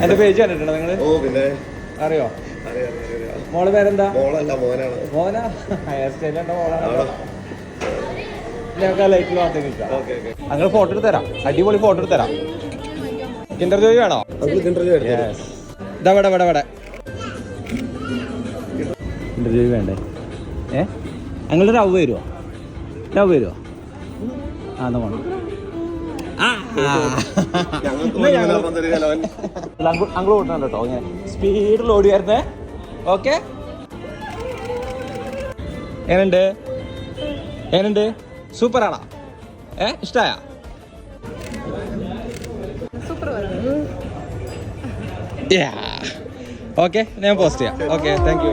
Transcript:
എന്റെ പേജ് കണ്ടിട്ടുണ്ടോ നിങ്ങള്? അറിയോ? മോള് പേരെന്താ? മോനാ? ഹെയർ സ്റ്റൈൽ ഉണ്ടോ? മോളാണോ? ഞങ്ങൾക്ക് ലൈറ്റിൽ മാത്രമേ നിൽക്കാം. അങ്ങനെ ഫോട്ടോ എടുത്ത് തരാം, അടിപൊളി ഫോട്ടോ എടുത്ത് തരാം. കിൻഡർ ജോയ് വേണോ? ഇവിടെ കിൻഡർ ജോയ് വേണ്ടേ? ഞങ്ങളുടെ ലവ് വരുമോ? ആ എന്നാ പോണം. അങ്ങള് കൂട്ടണം കേട്ടോ, ഇങ്ങനെ സ്പീഡിൽ ഓടിയായിരുന്നേ. ഓക്കെ, എങ്ങനുണ്ട്? സൂപ്പർ ആണോ? ഇഷ്ടായ? ഓക്കെ, ഞാൻ പോസ്റ്റ് ചെയ്യാം. Okay, thank you.